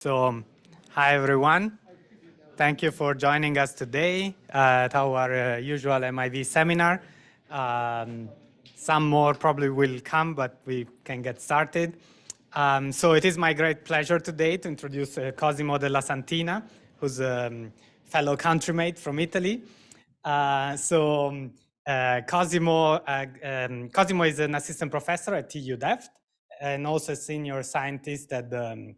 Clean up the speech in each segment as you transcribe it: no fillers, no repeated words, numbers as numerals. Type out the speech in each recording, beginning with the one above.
Hi everyone. Thank you for joining us today at our usual MIV seminar. Some more probably will come, but we can get started. So it is my great pleasure today to introduce Cosimo della Santina, who's a fellow countrymate from Italy. Cosimo is an assistant professor at TU Delft and also a senior scientist at the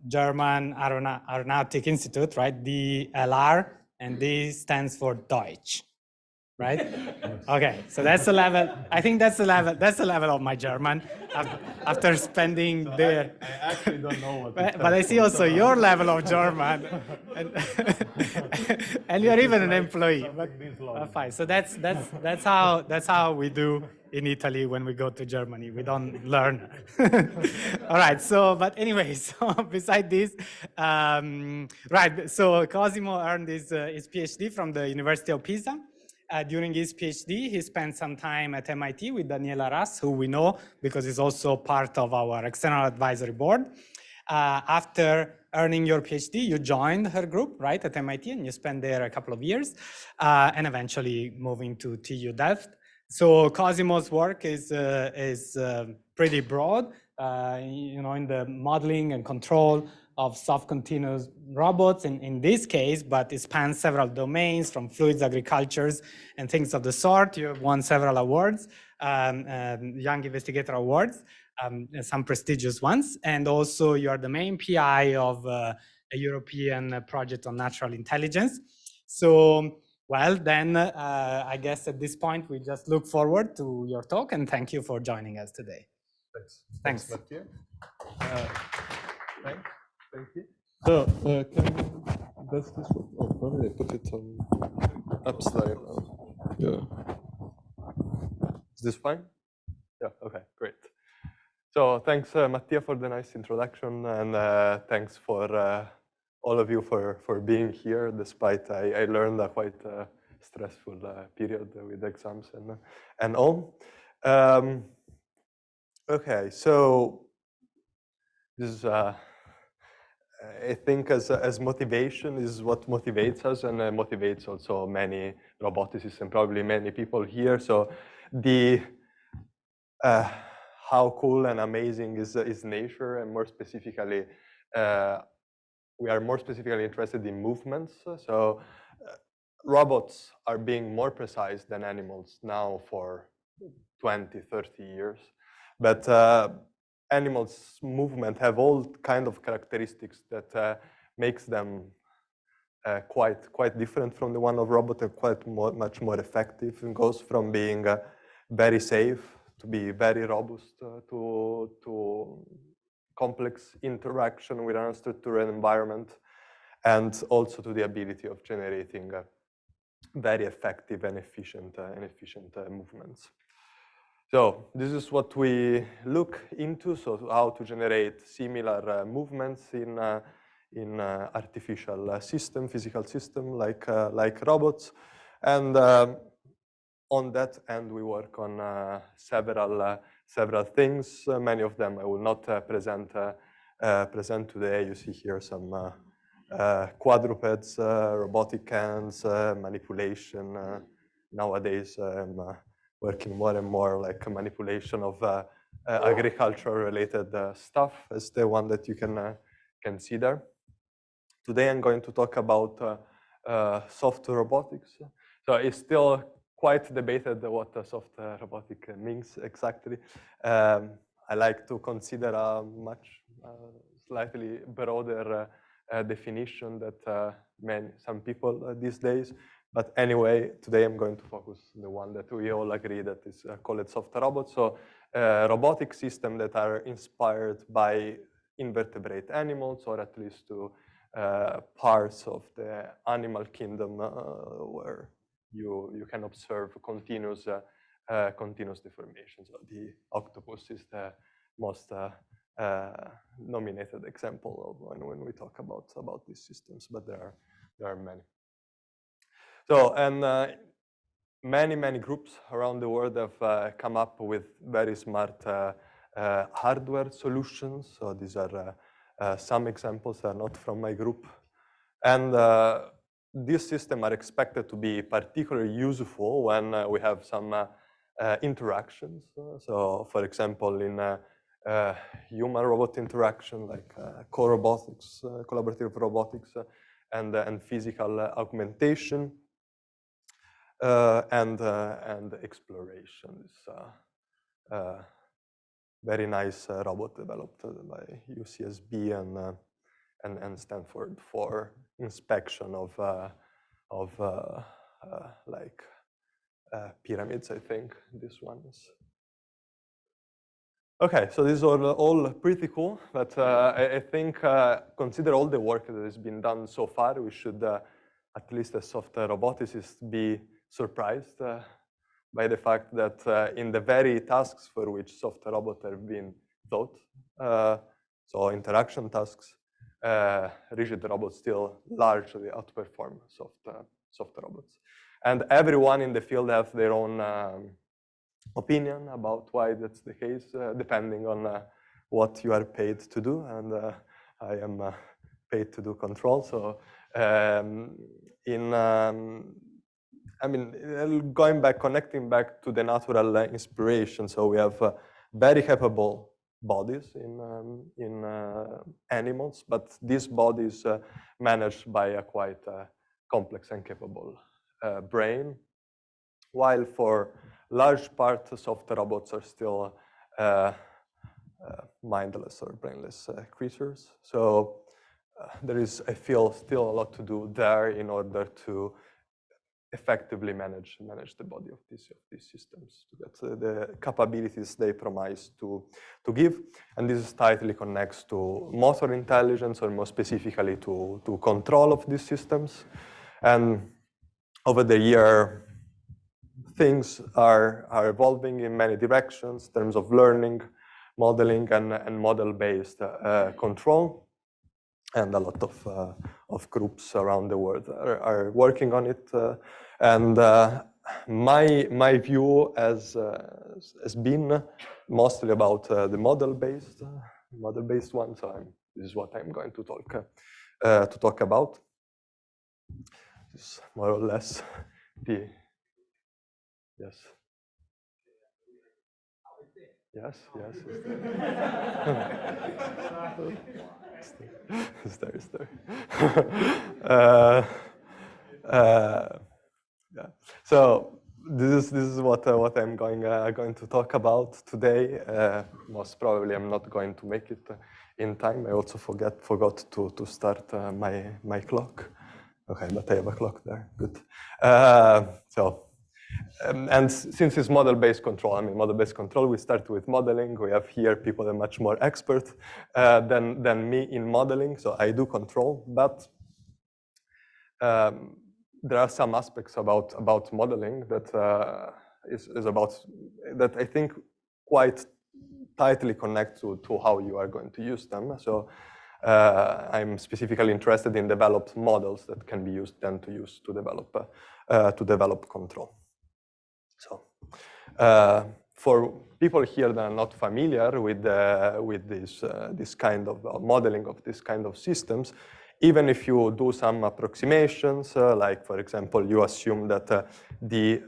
German Aeronautic Institute, right? DLR, and D stands for Deutsch, right? Okay, so that's the level. I think that's the level. That's the level of my German after spending there. I actually don't know what. But I see also your level of German, and you're even an employee. But fine. So that's how we do in Italy when we go to Germany. We don't learn. All right. So, but anyway, so beside this, right. So Cosimo earned his PhD from the University of Pisa. During his PhD, he spent some time at MIT with Daniela Ras, who we know because he's also part of our external advisory board. After earning your PhD, you joined her group, right, at MIT, and you spent there a couple of years, and eventually moving to TU Delft. So Cosimo's work is pretty broad, in the modeling and control of soft continuous robots in this case, but it spans several domains from fluids agricultures and things of the sort. You have won several awards, Young Investigator Awards, some prestigious ones. And also you are the main PI of a European project on natural intelligence. So, well, then I guess at this point, we just look forward to your talk and thank you for joining us today. Thanks, Mattia. Thank you. So, does this work? Oh, probably I put it on upside down. Yeah. Is this fine? Yeah, okay, great. So thanks, Mattia, for the nice introduction, and thanks for all of you for being here, despite I learned a quite stressful period with exams and all. Okay, so this is I think as motivation is what motivates us and motivates also many roboticists and probably many people here. So the how cool and amazing is nature, and more specifically, we are more specifically interested in movements. So robots are being more precise than animals now for 20, 30 years. But animals' movement have all kind of characteristics that makes them quite different from the one of robot, and much more effective, and goes from being very safe to be very robust to complex interaction with an unstructured environment, and also to the ability of generating very effective and efficient movements. So this is what we look into, so how to generate similar movements in artificial physical system like robots. And on that end, we work on several things. Many of them I will not present today. You see here some quadrupeds, robotic hands, manipulation. Nowadays, I'm working more and more like a manipulation of agriculture-related stuff as the one that you can see there. Today, I'm going to talk about soft robotics. So it's still quite debated what soft robotic means exactly. I like to consider a much slightly broader definition that some people these days. But anyway, today I'm going to focus on the one that we all agree that is called soft robots. So robotic systems that are inspired by invertebrate animals, or at least to parts of the animal kingdom where you can observe continuous deformation. So the octopus is the most nominated example of when we talk about these systems, but there are many. So, and many groups around the world have come up with very smart hardware solutions. So these are Some examples are not from my group. And these systems are expected to be particularly useful when we have some interactions. So, for example, in human-robot interaction, like co-robotics, collaborative robotics, and physical augmentation, and exploration. Very nice robot developed by UCSB and Stanford for inspection of like pyramids, I think this one is. Okay, so these are all pretty cool, but I think consider all the work that has been done so far, we should, at least as software roboticists, be surprised by the fact that in the very tasks for which software robots have been thought, so interaction tasks, rigid robots still largely outperform software robots. And everyone in the field has their own opinion about why that's the case, depending on what you are paid to do. And I am paid to do control. So I mean, connecting back to the natural inspiration. So we have very capable bodies in animals, but these bodies managed by a quite complex and capable brain, while for large part software robots are still mindless or brainless creatures. So there is, I feel, still a lot to do there in order to effectively manage the body of these systems to get the capabilities they promise to give. And this tightly connects to motor intelligence, or more specifically to control of these systems. And over the year, things are evolving in many directions in terms of learning, modeling, and model-based control. And a lot of groups around the world are working on it. And my view has been mostly about the model-based one. So this is what I'm going to talk about. This is more or less the yes. Yes. Is there. Yeah. So this is what I'm going to talk about today. Most probably I'm not going to make it in time. I also forgot to start my clock. Okay, but I have a clock there. Good. And since it's model-based control, model-based control, we start with modeling. We have here people that are much more expert than me in modeling. So I do control, but there are some aspects about modeling that is about that I think quite tightly connect to how you are going to use them. So I'm specifically interested in developed models that can be used then to develop control. So, for people here that are not familiar with this kind of modeling of this kind of systems, even if you do some approximations, like for example, you assume that the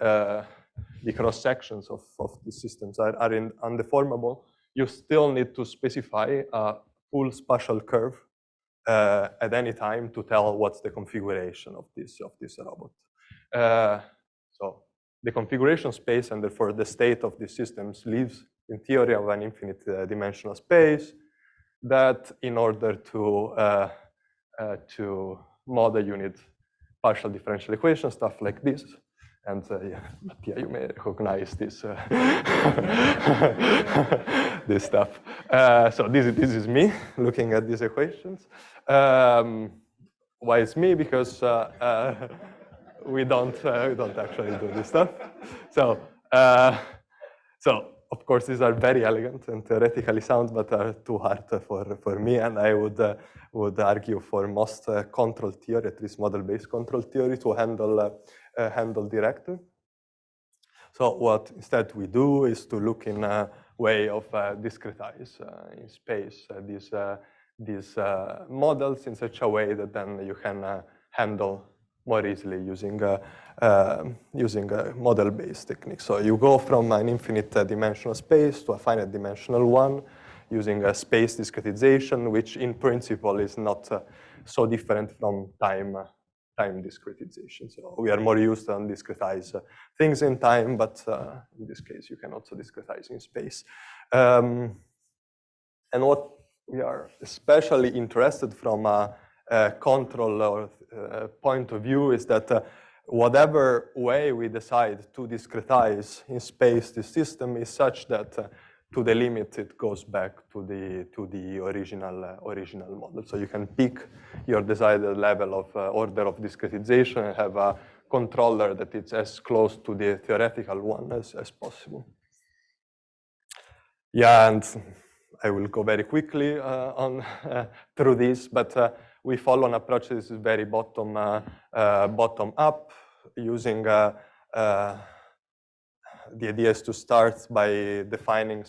cross sections of these systems are undeformable, you still need to specify a full spatial curve at any time to tell what's the configuration of this robot. So the configuration space, and therefore the state of these systems, lives in theory of an infinite dimensional space that, in order to model, you need partial differential equations, stuff like this. And yeah, you may recognize this this stuff. So this is me looking at these equations. Why it's me? Because we don't actually do this stuff. So of course these are very elegant and theoretically sound, but are too hard for me. And I would argue for most control theory, at least model-based control theory, to handle directly. So what instead we do is to look in a way of discretize in space these models in such a way that then you can handle more easily using model-based techniques. So you go from an infinite dimensional space to a finite dimensional one using a space discretization, which in principle is not so different from time discretization. So we are more used to discretize things in time, but in this case, you can also discretize in space. And what we are especially interested from a control or point of view is that whatever way we decide to discretize in space this system is such that to the limit it goes back to the original model. So you can pick your desired level of order of discretization and have a controller that is as close to the theoretical one as possible. Yeah, and I will go very quickly on through this, but we follow an approach that is very bottom up, using the idea is to start by defining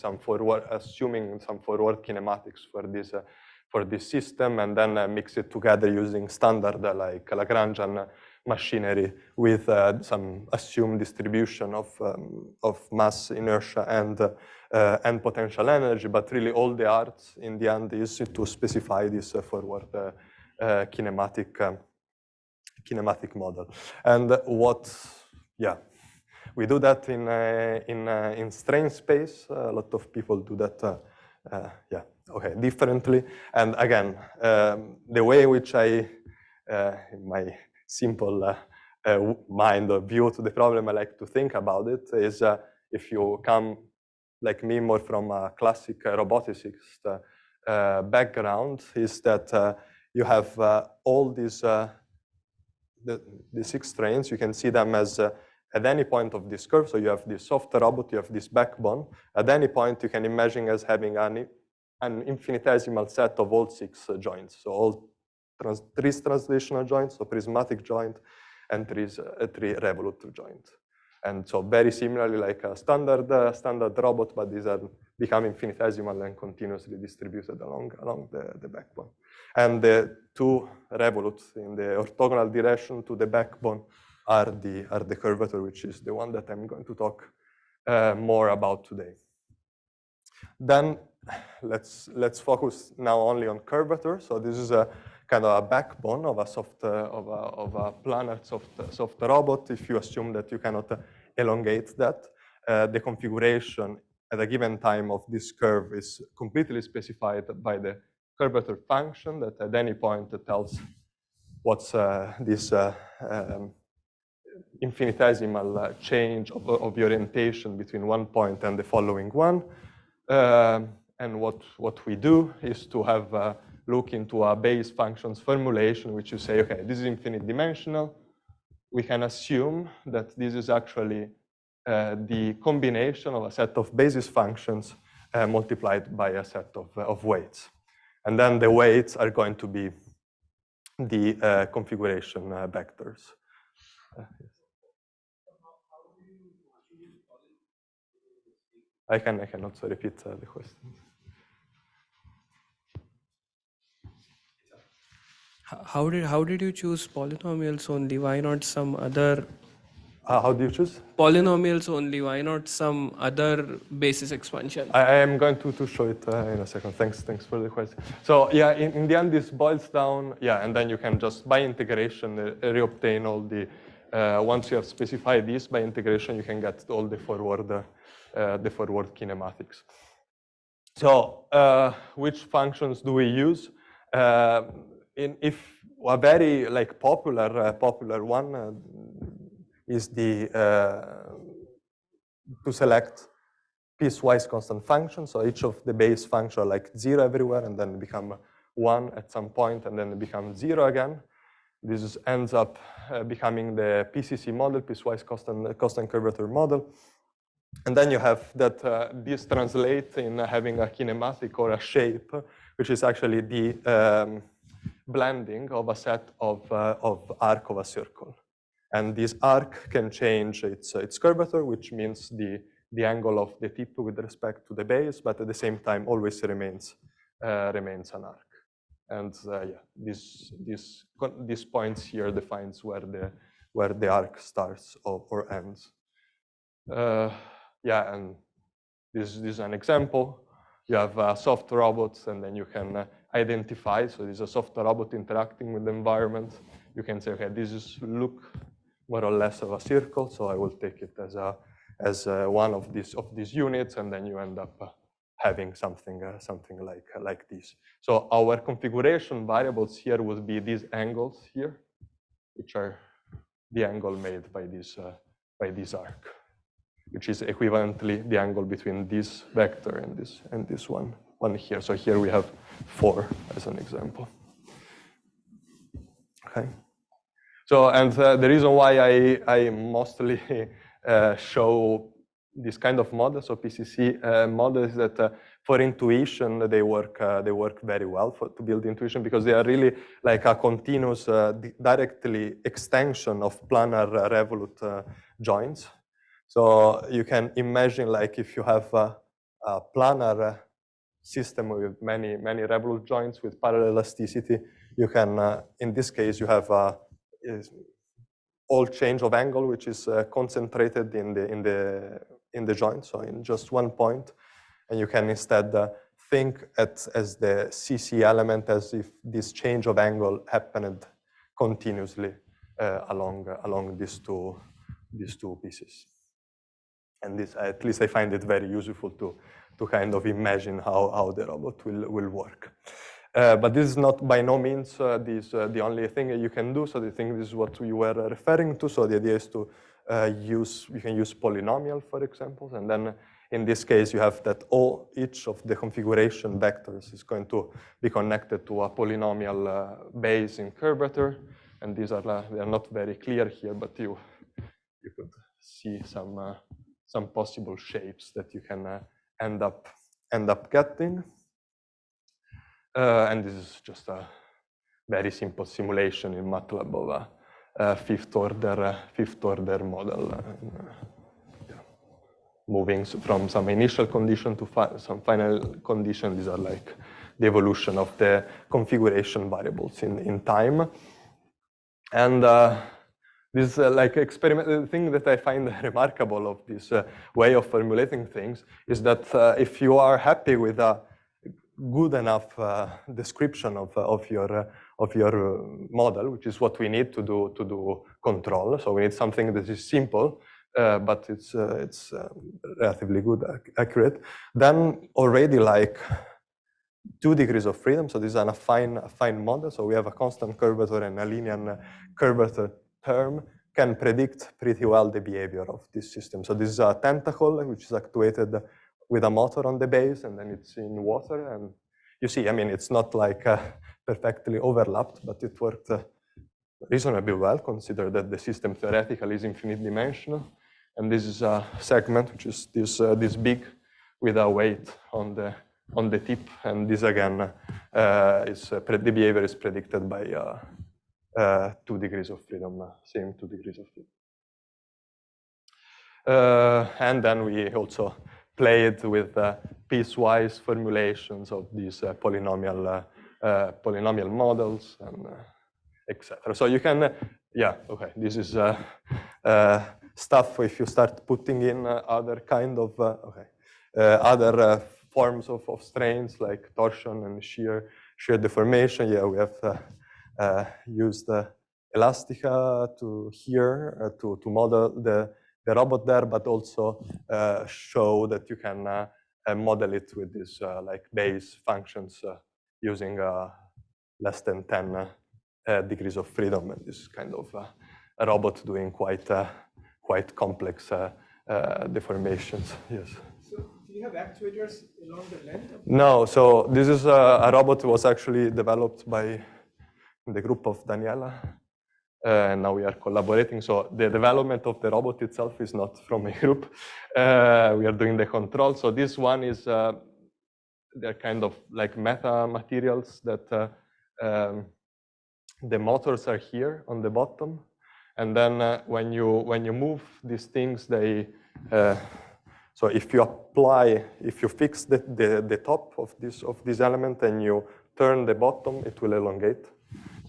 assuming some forward kinematics for this system, and then mix it together using standard like Lagrangian machinery with some assumed distribution of mass, inertia, and potential energy. But really, all the art in the end is to specify this forward kinematic model. And we do that in strain space. A lot of people do that, differently. And again, the way in which in my simple mind or view to the problem, I like to think about it is if you come, like me, more from a classic roboticist background, is that you have all these the 6 strains. You can see them as at any point of this curve. So you have this soft robot, you have this backbone. At any point, you can imagine as having an infinitesimal set of all 6 joints. So all 3 translational joints, so prismatic joint, and 3 revolutive joint. And so very similarly like a standard robot, but these are become infinitesimal and continuously distributed along the backbone. And the 2 revolutes in the orthogonal direction to the backbone are the curvature, which is the one that I'm going to talk more about today. Then let's focus now only on curvature. So this is a kind of a backbone of a planar soft robot. If you assume that you cannot elongate that, the configuration at a given time of this curve is completely specified by the curvature function that at any point tells what's this infinitesimal change of orientation between one point and the following one. And what we do is to have look into a base functions formulation, which you say, okay, this is infinite dimensional. We can assume that this is actually the combination of a set of basis functions multiplied by a set of weights. And then the weights are going to be the configuration vectors. I can also repeat the question. How did you choose polynomials only? Why not some other? How do you choose? Polynomials only. Why not some other basis expansion? I am going to show it in a second. Thanks for the question. So yeah, in the end, this boils down, and then you can just by integration reobtain all the. Once you have specified this by integration, you can get all the forward kinematics. So which functions do we use? If a very popular one is the to select piecewise constant functions. So each of the base functions are like 0 everywhere, and then become 1 at some point, and then become 0 again. This ends up becoming the PCC model, piecewise constant curvature model. And then you have that this translates in having a kinematic or a shape, which is actually the blending of a set of arc of a circle. And this arc can change its curvature, which means the angle of the tip with respect to the base, but at the same time always remains an arc. And yeah, these points here defines where the arc starts or ends. Yeah, and this is an example. You have soft robots, and then you can identify. So this is a soft robot interacting with the environment. You can say, okay, this is look more or less of a circle. So I will take it as one of these units, and then you end up having something like this. So our configuration variables here would be these angles here, which are the angle made by this arc, which is equivalently the angle between this vector and this one here. So here we have 4 as an example. Okay. So, and the reason why I mostly show this kind of models, so PCC models, that for intuition they work very well to build intuition, because they are really like a continuous, directly extension of planar revolute joints. So you can imagine, like, if you have a planar system with many revolute joints with parallel elasticity, you can, in this case, you have all change of angle, which is concentrated in the joint, so in just one point, and you can instead think as the CC element as if this change of angle happened continuously along these two pieces. And this, at least I find it very useful to kind of imagine how the robot will work. But this is not by no means the only thing you can do. So I think this is what we were referring to. So the idea is to you can use polynomial, for example, and then in this case you have that each of the configuration vectors is going to be connected to a polynomial base in curvature, and these are they are not very clear here, but you could see some possible shapes that you can end up getting. And this is just a very simple simulation in MATLAB of a fifth order model, moving from some initial condition to some final condition. These are like the evolution of the configuration variables in time. And this like experiment, the thing that I find remarkable of this way of formulating things is that if you are happy with a good enough description of your model, which is what we need to do control. So we need something that is simple, but it's relatively good, accurate. Then already like 2 degrees of freedom. So this is a fine model. So we have a constant curvature and a linear curvature term can predict pretty well the behavior of this system. So this is a tentacle which is actuated with a motor on the base, and then it's in water. And you see, I mean, it's not like perfectly overlapped, but it worked reasonably well, consider that the system theoretically is infinite dimensional. And this is a segment which is this big with a weight on the tip. And this again the behavior is predicted by 2 degrees of freedom, same 2 degrees of freedom. And then we also played with piecewise formulations of these polynomial models and etc. So you can, yeah, okay. This is stuff if you start putting in other kind of other forms of strains like torsion and shear deformation. Yeah, we have used Elastica to model the robot there, but also show that you can model it with these like base functions using less than 10 degrees of freedom, and this kind of a robot doing quite complex deformations. Yes. So do you have actuators along the length? No. So this is a robot was actually developed by the group of Daniela. And now we are collaborating. So the development of the robot itself is not from a group. We are doing the control. So this one is, they're kind of like meta materials that the motors are here on the bottom. And then when you move these things, they, so if you fix the top of this element and you turn the bottom, it will elongate.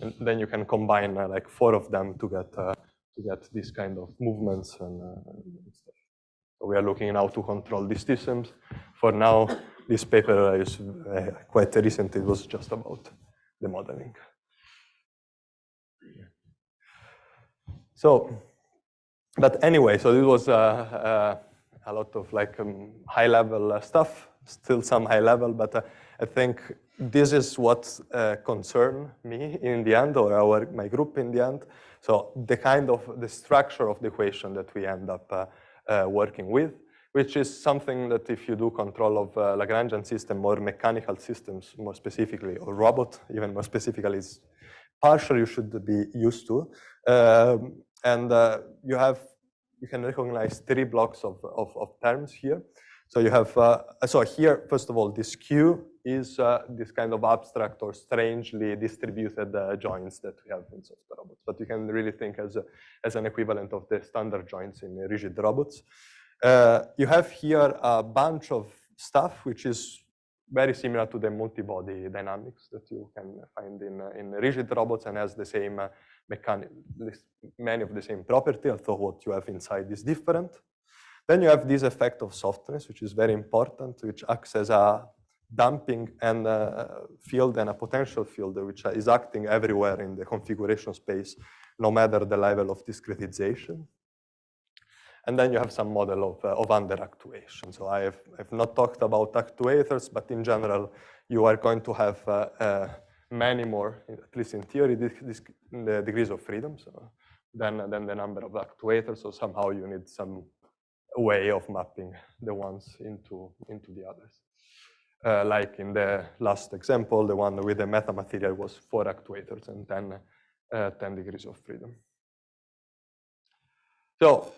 And then you can combine like 4 of them to get this kind of movements and stuff. So we are looking now to control these systems. For now, this paper is quite recent. It was just about the modeling. So, but anyway, so it was a lot of like high-level stuff, still some high-level, but I think this is what concerned me in the end, or my group in the end. So the kind of the structure of the equation that we end up working with, which is something that if you do control of Lagrangian system or mechanical systems more specifically, or robot even more specifically, is partially you should be used to. You can recognize 3 blocks of terms here. So you have, so here, first of all, this Q is this kind of abstract or strangely distributed joints that we have in soft robots. But you can really think as an equivalent of the standard joints in rigid robots. You have here a bunch of stuff which is very similar to the multi-body dynamics that you can find in rigid robots and has the same many of the same property, although what you have inside is different. Then you have this effect of softness, which is very important, which acts as a damping and field and a potential field, which is acting everywhere in the configuration space, no matter the level of discretization. And then you have some model of under-actuation. So I've not talked about actuators, but in general, you are going to have many more, at least in theory, the degrees of freedom than the number of actuators. So somehow you need some way of mapping the ones into the others. Like in the last example, the one with the metamaterial was 4 actuators and 10 degrees of freedom. So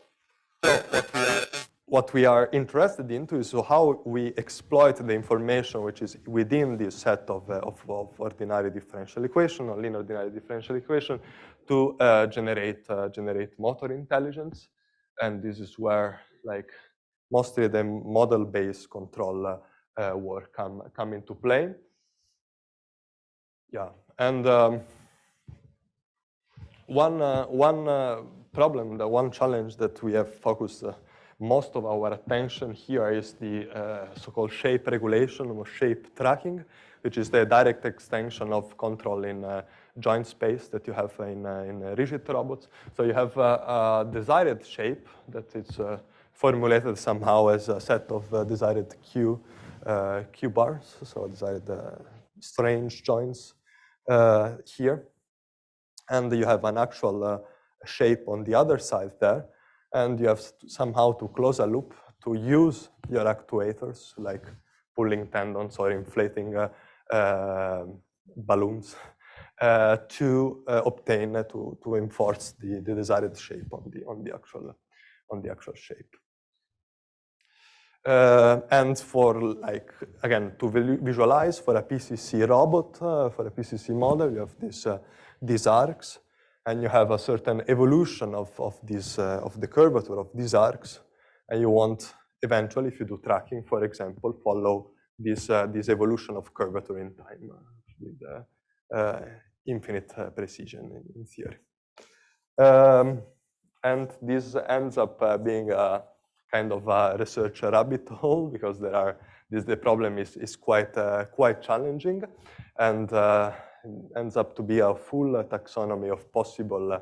what we are interested into is how we exploit the information which is within this set of ordinary differential equation or linear ordinary differential equation to generate motor intelligence. And this is where like mostly the model-based control work come into play. Yeah, and one problem, the one challenge that we have focused most of our attention here is the so-called shape regulation or shape tracking, which is the direct extension of control in joint space that you have in rigid robots. So you have a desired shape that is formulated somehow as a set of desired Q bars, so desired strange joints here. And you have an actual shape on the other side there. And you have somehow to close a loop to use your actuators, like pulling tendons or inflating balloons, to obtain, to enforce the desired shape on the actual shape. And for like, again, to visualize for a PCC robot, for a PCC model, you have these arcs. And you have a certain evolution of the curvature of these arcs, and you want eventually, if you do tracking, for example, follow this evolution of curvature in time with infinite precision in theory. And this ends up being a kind of a research rabbit hole because the problem is quite challenging, and ends up to be a full taxonomy of possible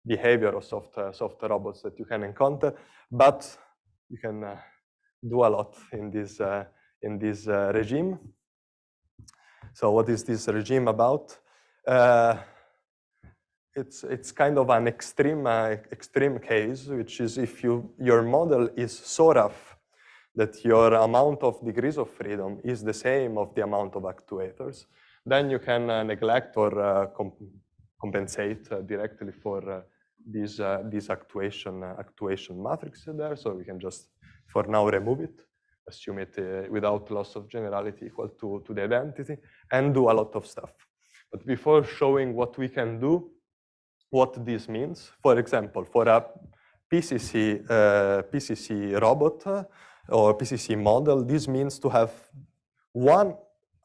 behavior of soft robots that you can encounter, but you can do a lot in this regime. So what is this regime about? It's kind of an extreme case, which is if your model is so rough that your amount of degrees of freedom is the same of the amount of actuators, then you can neglect or compensate directly for these actuation matrix there. So we can just, for now, remove it, assume it without loss of generality equal to the identity, and do a lot of stuff. But before showing what we can do, what this means, for example, for a PCC robot or PCC model, this means to have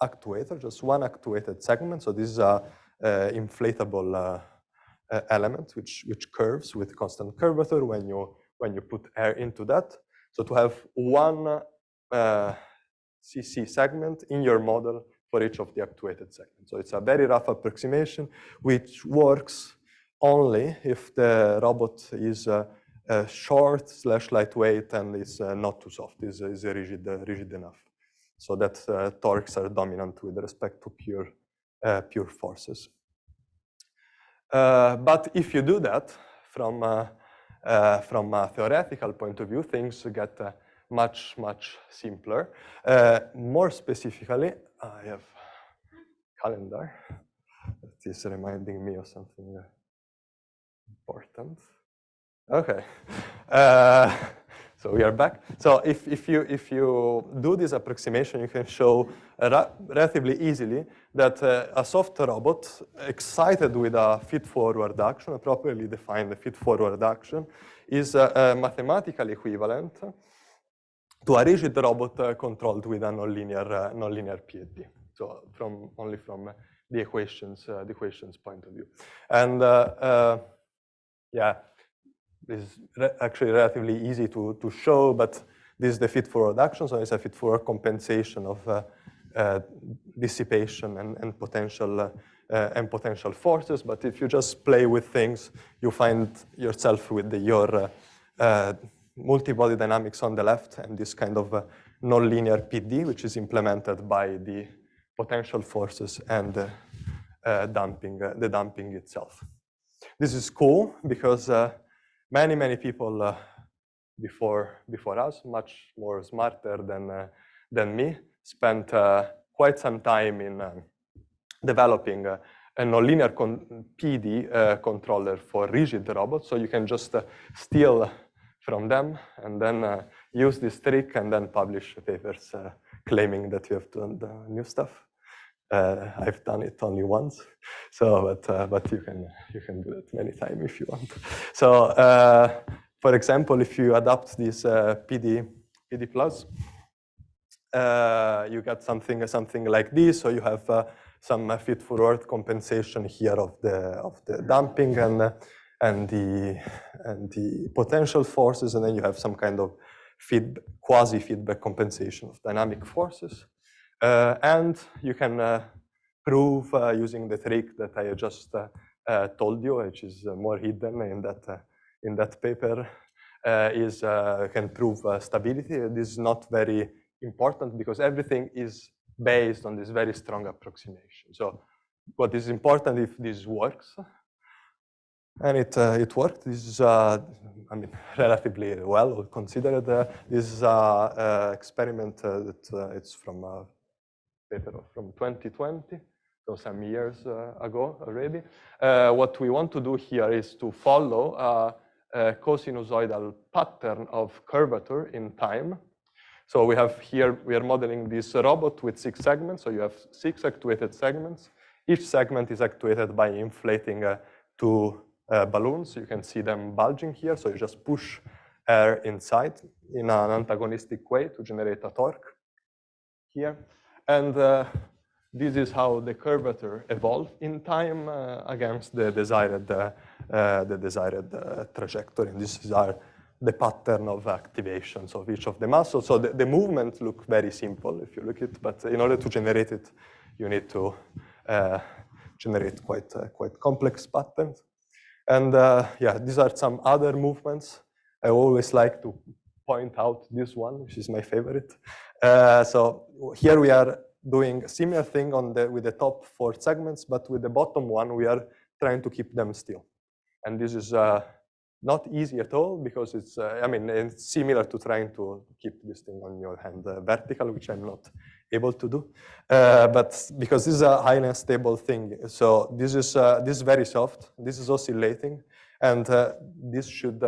actuator, just one actuated segment. So this is a inflatable element which curves with constant curvature when you put air into that. So to have one CC segment in your model for each of the actuated segments. So it's a very rough approximation which works only if the robot is short / lightweight and is not too soft, is rigid enough. So that torques are dominant with respect to pure forces. But if you do that from a theoretical point of view, things get much simpler. More specifically, I have calendar that is reminding me of something important. Okay, so we are back. So if you do this approximation, you can show relatively easily that a soft robot excited with a feed-forward action, a properly defined feed-forward action, is mathematically equivalent to a rigid robot controlled with a nonlinear PED. So only from the equations point of view, and yeah, this is actually relatively easy to show, but this is the feed-forward action, so it's a feed-forward compensation of dissipation and potential forces. But if you just play with things, you find yourself with your multi-body dynamics on the left and this kind of nonlinear PD, which is implemented by the potential forces and the damping itself. This is cool because many people before us, much more smarter than me, spent quite some time in developing a nonlinear PD controller for rigid robots. So you can just steal from them and then use this trick and then publish papers claiming that you have done the new stuff. I've done it only once, so but you can do it many times if you want. So for example, if you adopt this PD plus, you get something like this. So you have some feed-forward compensation here of the damping and the potential forces, and then you have some kind of quasi-feedback compensation of dynamic forces. And you can prove using the trick that I just told you, which is more hidden in that paper, can prove stability. This is not very important because everything is based on this very strong approximation. So what is important if this works, and it worked. This is, relatively well considered. This is an experiment that it's from a paper from 2020, so some years ago already. What we want to do here is to follow a cosinusoidal pattern of curvature in time. So we are modeling this robot with 6 segments. So you have 6 actuated segments. Each segment is actuated by inflating 2 balloons. You can see them bulging here. So you just push air inside in an antagonistic way to generate a torque here. And this is how the curvature evolved in time against the desired trajectory. And this is the pattern of activations of each of the muscles. So the movements look very simple if you look at it, but in order to generate it, you need to generate quite complex patterns. And yeah, these are some other movements. I always like to point out this one, which is my favorite. So here we are doing a similar thing with the top 4 segments, but with the bottom one, we are trying to keep them still. And this is not easy at all because it's, it's similar to trying to keep this thing on your hand vertical, which I'm not able to do. But because this is a highly unstable thing, so this is very soft. This is oscillating, and this should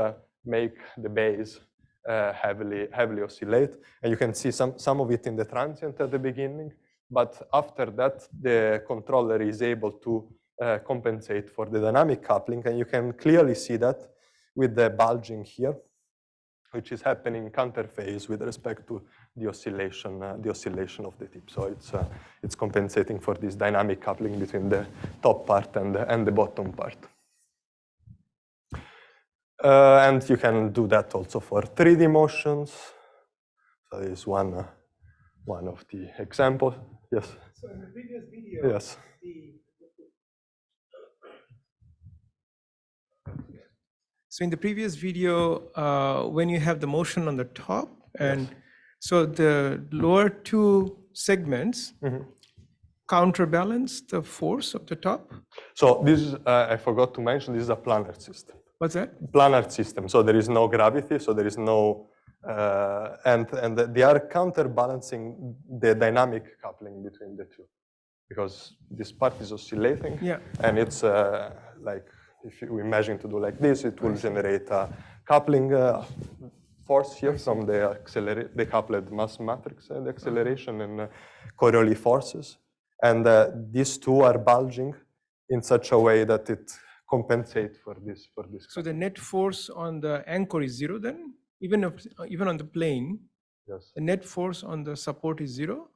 make the base heavily oscillate. And you can see some of it in the transient at the beginning, but after that, the controller is able to compensate for the dynamic coupling, and you can clearly see that with the bulging here, which is happening counterphase with respect to the oscillation of the tip. So it's compensating for this dynamic coupling between the top part and the bottom part. And you can do that also for 3D motions. So this is one of the examples. Yes. So in the previous video, Yes. So in the previous video, when you have the motion on the top, and so the lower two segments counterbalance the force of the top. So this is, I forgot to mention, this is a planar system. What's that? Planar system. So there is no gravity, so there is no, and they are counterbalancing the dynamic coupling between the two, because this part is oscillating, and it's like, if you imagine to do like this, it will generate a coupling force here from the coupled mass matrix and acceleration and Coriolis forces. And these two are bulging in such a way that it compensates for this. So the net force on the anchor is zero then? Even on the plane, yes. The net force on the support is zero?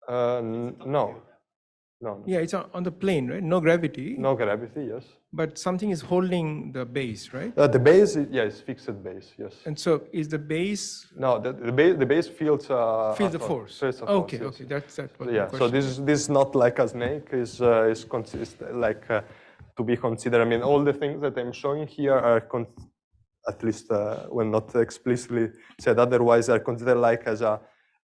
No. Yeah, it's on the plane, right? No gravity. No gravity, yes. But something is holding the base, right? The base, is fixed base, yes. And so is the base? No, the base feels the force. Okay, yes. That's what. Yeah. So this is not like a snake. Is like to be considered. I mean, all the things that I'm showing here are at least when not explicitly said otherwise, are considered like as a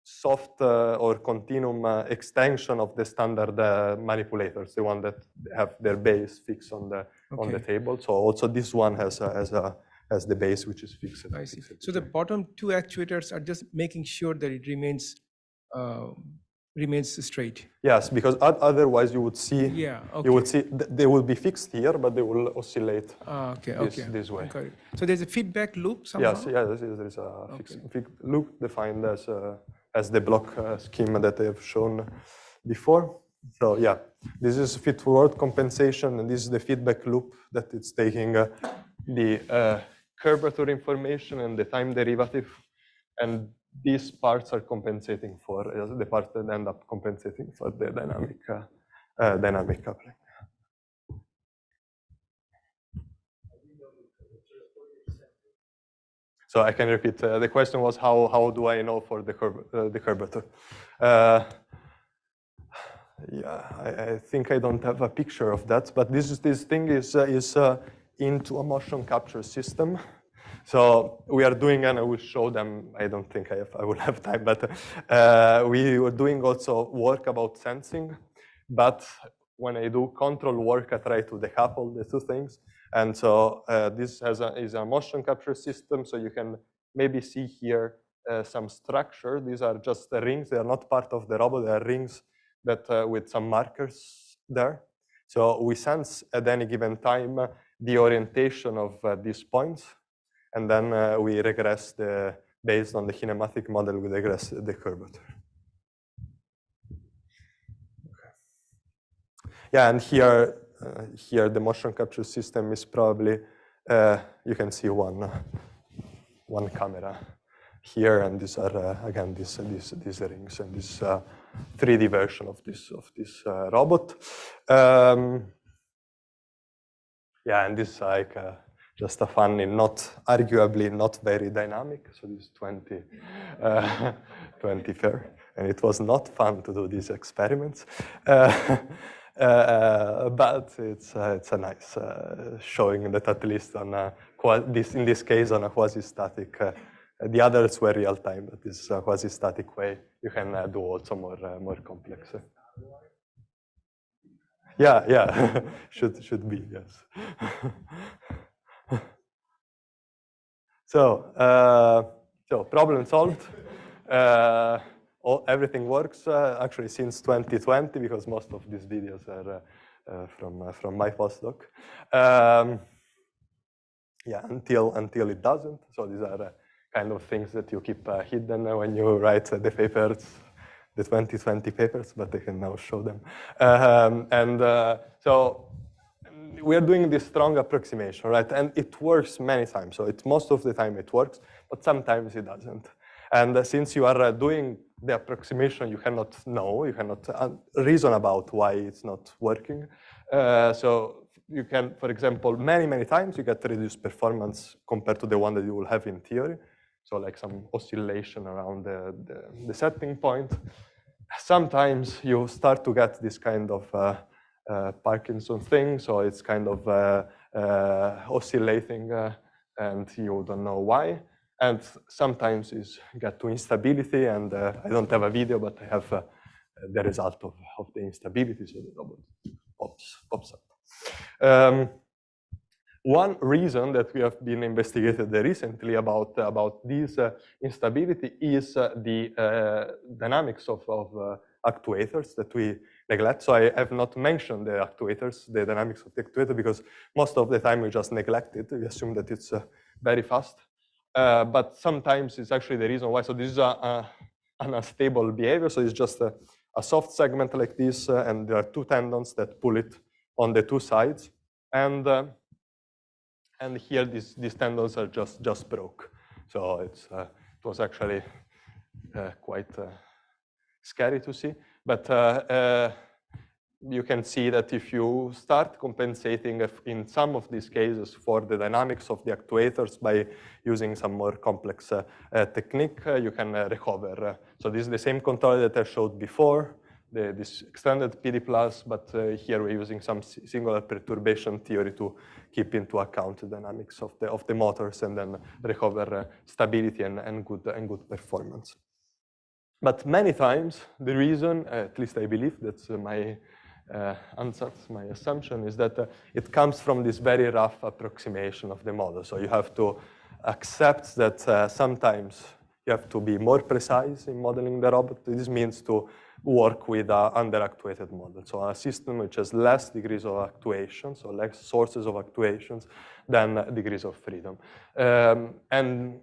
soft or continuum extension of the standard manipulators, the one that have their base fixed on the table. So also this one has the base which is fixed. I see. So the bottom two actuators are just making sure that it remains straight. Yes, because otherwise you would see you would see they will be fixed here, but they will oscillate this way. Okay. So there's a feedback loop somehow? Yes, there is a fixed loop defined as the block schema that I have shown before. So yeah, this is fit-forward compensation, and this is the feedback loop that it's taking the curvature information and the time derivative, and these parts are compensating for the parts that end up compensating for the dynamic coupling. So I can repeat. The question was how do I know for the curvature? I think I don't have a picture of that, but this thing is into a motion capture system. So we are doing, and I will show them. I don't think I will have time, but we were doing also work about sensing. But when I do control work, I try to decouple the two things. And so this is a motion capture system. So you can maybe see here some structure. These are just the rings. They are not part of the robot. They are rings that with some markers there. So we sense at any given time the orientation of these points. And then we regress based on the kinematic model, we regress the curvature. Okay. Yeah, and here the motion capture system is probably, you can see one camera here, and these are again these rings, and this 3D version of this robot. Yeah, and this is like just a funny, arguably not very dynamic. So this 20 fair, and it was not fun to do these experiments. But it's a nice showing that at least on in this case on a quasi-static. The others were real time, but this is a quasi-static way. You can do also more complex. Yeah, should be, yes. So problem solved. Everything works actually since 2020, because most of these videos are from my postdoc. Yeah, until it doesn't. So these are kind of things that you keep hidden when you write the papers, the 2020 papers, but I can now show them. So we are doing this strong approximation, right? And it works many times. So most of the time it works, but sometimes it doesn't. And since you are doing the approximation, you cannot know, you cannot reason about why it's not working. So you can, for example, many times you get reduced performance compared to the one that you will have in theory. So like some oscillation around the setting point. Sometimes you start to get this kind of Parkinson thing, so it's kind of oscillating and you don't know why. And sometimes you get to instability, and I don't have a video, but I have the result of the instability, so the robot pops up. One reason that we have been investigated recently about this instability is the dynamics of actuators that we neglect. So I have not mentioned the actuators, the dynamics of the actuator, because most of the time we just neglect it. We assume that it's very fast. But sometimes it's actually the reason why. So this is an unstable behavior. So it's just a soft segment like this, and there are two tendons that pull it on the two sides. And here these tendons are just broke. So it was actually quite scary to see. But you can see that if you start compensating in some of these cases for the dynamics of the actuators by using some more complex technique, you can recover. So this is the same controller that I showed before, this extended PD+, but here we're using some singular perturbation theory to keep into account the dynamics of the motors and then recover stability and good performance. But many times, the reason, at least I believe, that's my ansatz, my assumption, is that it comes from this very rough approximation of the model. So you have to accept that sometimes you have to be more precise in modeling the robot. This means to work with an under-actuated model. So a system which has less degrees of actuation, so less sources of actuations than degrees of freedom. And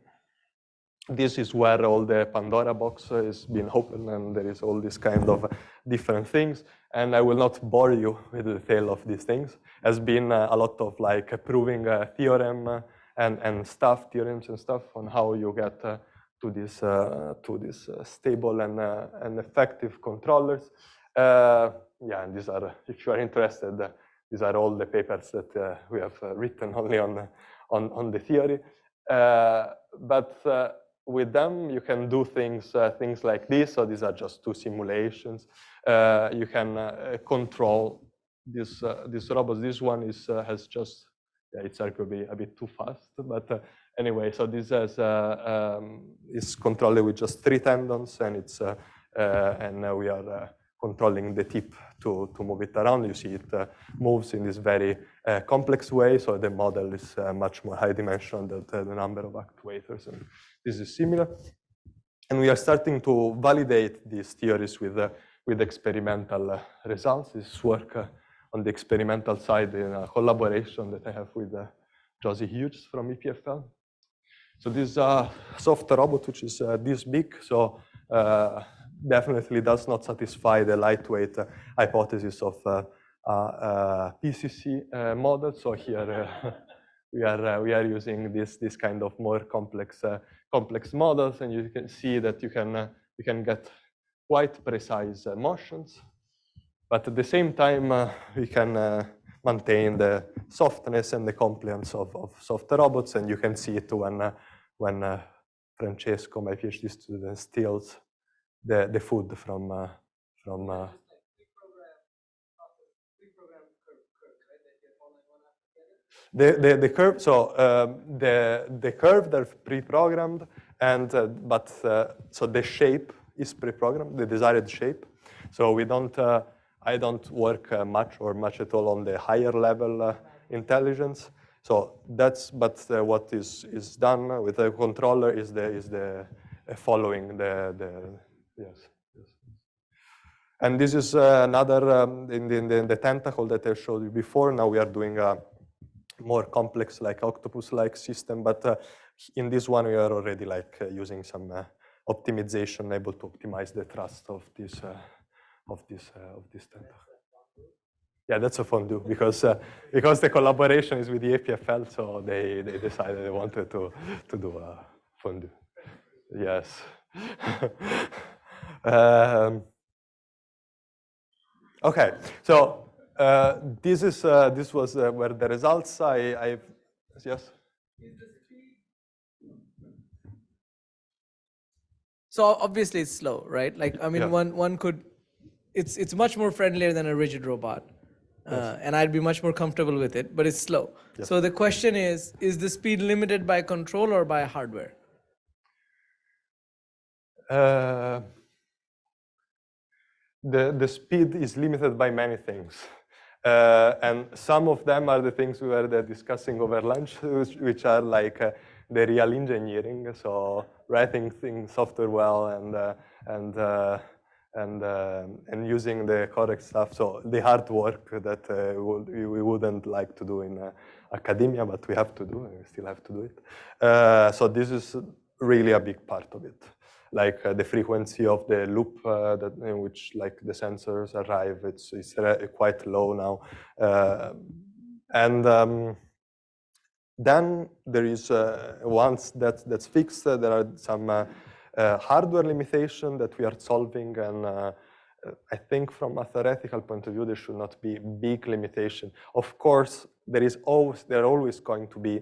this is where all the Pandora box is being opened, and there is all this kind of different things. And I will not bore you with the detail of these things. There's been a lot of like proving a theorem and stuff, theorems and stuff on how you get to this stable and effective controllers. Yeah, and these are, if you are interested, these are all the papers that we have written only on the theory. But with them, you can do things like this. So these are just two simulations. You can control these robots. This one has just, yeah, it's arguably a bit too fast. But anyway, so this is controlled with just 3 tendons, and it's and we are controlling the tip to move it around. You see it moves in this very complex way. So the model is much more high dimensional than the number of actuators. And this is similar. And we are starting to validate these theories with experimental results. This work on the experimental side in a collaboration that I have with Josie Hughes from EPFL. So this is a soft robot which is this big. So definitely does not satisfy the lightweight hypothesis of PCC model. So here we are using this kind of more complex models, and you can see that you can get quite precise motions, but at the same time we can maintain the softness and the compliance of soft robots, and you can see it when Francesco, my PhD student, steals the food from the curve. So the curve they're pre-programmed, and so the shape is pre-programmed, the desired shape. So we don't. I don't work much at all on the higher level intelligence. So that's what is done with the controller is the following the yes. And this is another in the tentacle that I showed you before. Now we are doing a more complex, like octopus-like system, but in this one we are already like using some optimization, able to optimize the thrust of this tentacle. Yeah, that's a fondue because the collaboration is with the EPFL, so they decided they wanted to do a fondue. Yes. Okay, so this was where the results yes. So obviously it's slow, right? Like, I mean, Yeah. one could, it's much more friendlier than a rigid robot. And I'd be much more comfortable with it, but it's slow. Yes. So the question is the speed limited by control or by hardware? The speed is limited by many things. And some of them are the things we were discussing over lunch, which are like the real engineering, so writing things software well and using the correct stuff. So the hard work that we wouldn't like to do in academia, but we have to do, and we still have to do it. So this is really a big part of it. Like the frequency of the loop in which like the sensors arrive, it's quite low now. Then there is, once that's fixed, there are some hardware limitation that we are solving, and I think from a theoretical point of view, there should not be big limitation. Of course, they're always going to be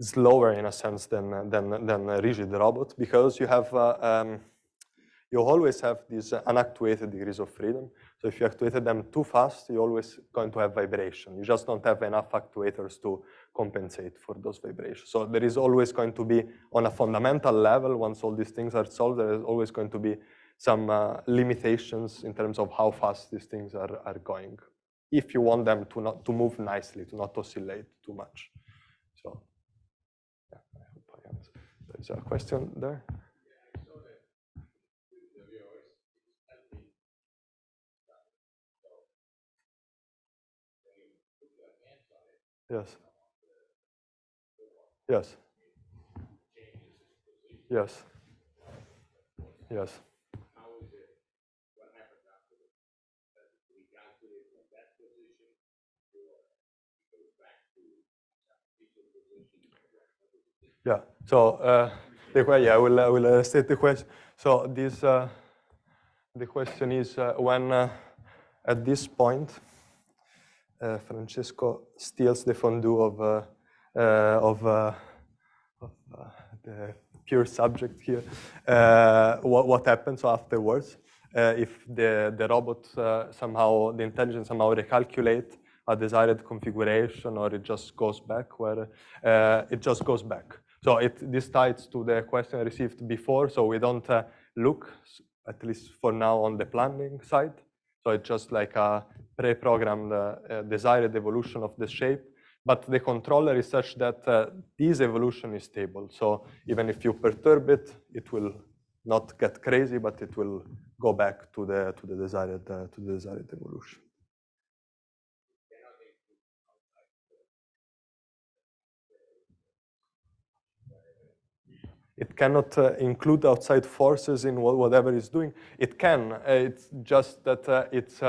slower in a sense than a rigid robot, because you have you always have these unactuated degrees of freedom. So if you actuated them too fast, you're always going to have vibration. You just don't have enough actuators to compensate for those vibrations. So there is always going to be, on a fundamental level, once all these things are solved, there is always going to be some limitations in terms of how fast these things are going, if you want them to move nicely, to not oscillate too much. So yeah, I hope I answered. There's a question there. Yes. Yes. Yes. Yes. Yeah. So I will state the question. So this the question is when at this point Francesco steals the fondue of the pure subject here. What happens afterwards if the robot somehow, the intelligence somehow recalculate a desired configuration, or it just goes back where it just goes back. So this ties to the question I received before. So we don't look, at least for now, on the planning side. So it's just like a pre-programmed desired evolution of the shape. But the controller is such that this evolution is stable. So even if you perturb it, it will not get crazy, but it will go back to the desired evolution. It cannot include outside forces in whatever it's doing. It can. It's just that it's.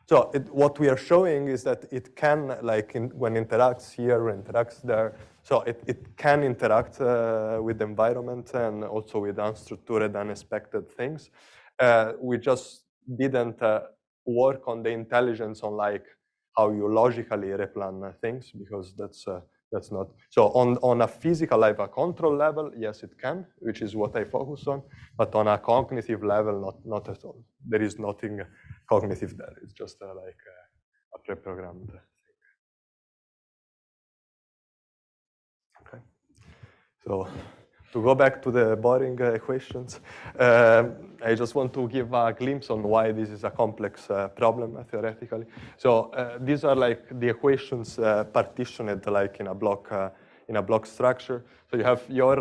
So what we are showing is that it can, like when interacts here or interacts there, so it can interact with the environment and also with unstructured, unexpected things. We just didn't work on the intelligence on like how you logically replan things, because that's not. So on a physical, like a control level, yes, it can, which is what I focus on. But on a cognitive level, not at all. There is nothing cognitive there. It's just like a pre-programmed thing. Okay. So to go back to the boring equations, I just want to give a glimpse on why this is a complex problem theoretically. So these are like the equations partitioned like in a block structure. So you have your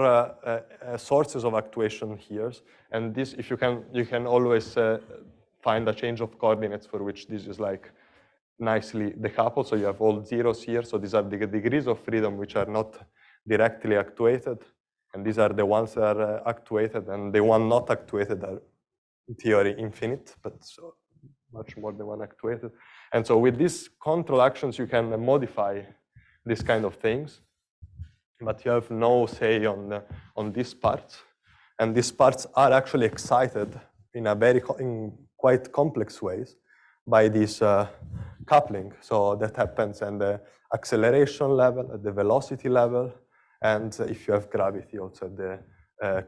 sources of actuation here, and this, if you can always find a change of coordinates for which this is like nicely decoupled. So you have all zeros here. So these are the degrees of freedom which are not directly actuated. And these are the ones that are actuated, and the one not actuated are, in theory, infinite, but so much more than one actuated. And so with these control actions, you can modify these kind of things, but you have no say on these parts. And these parts are actually excited in quite complex ways by this coupling. So that happens at the acceleration level, at the velocity level, and if you have gravity, also at the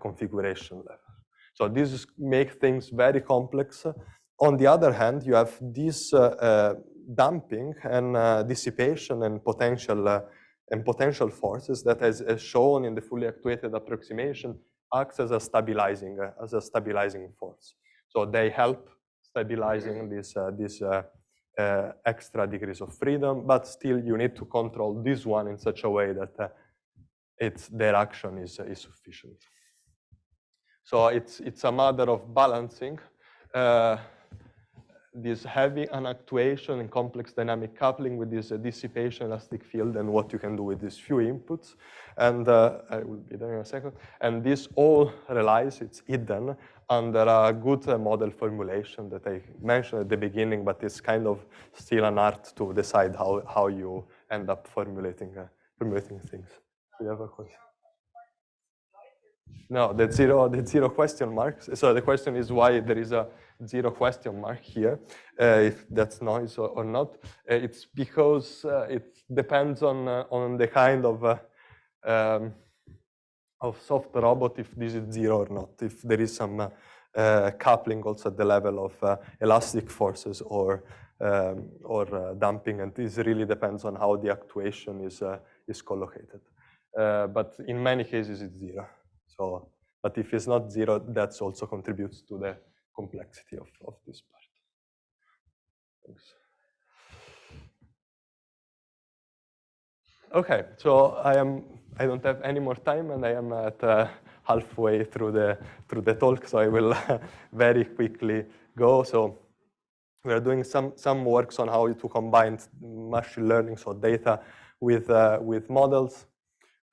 configuration level. So this makes things very complex. On the other hand, you have this damping and dissipation and potential forces that, as shown in the fully actuated approximation, acts as a stabilizing force. So they help stabilizing these extra degrees of freedom, but still you need to control this one in such a way that their action is sufficient. So it's a matter of balancing this heavy actuation and complex dynamic coupling with this dissipation elastic field and what you can do with these few inputs. And I will be there in a second. And this all relies, it's hidden under a good model formulation that I mentioned at the beginning, but it's kind of still an art to decide how you end up formulating things. Do you have a question? No, the zero question marks. So the question is why there is a 0 question mark here, if that's noise or not. It's because it depends on the kind of soft robot, if this is 0 or not, if there is some coupling also at the level of elastic forces or damping, and this really depends on how the actuation is collocated. But in many cases, it's 0. So, but if it's not 0, that also contributes to the complexity of this part. Thanks. Okay, so I don't have any more time, and I am at halfway through the talk, so I will very quickly go. So we are doing some works on how to combine machine learning, so data, with models.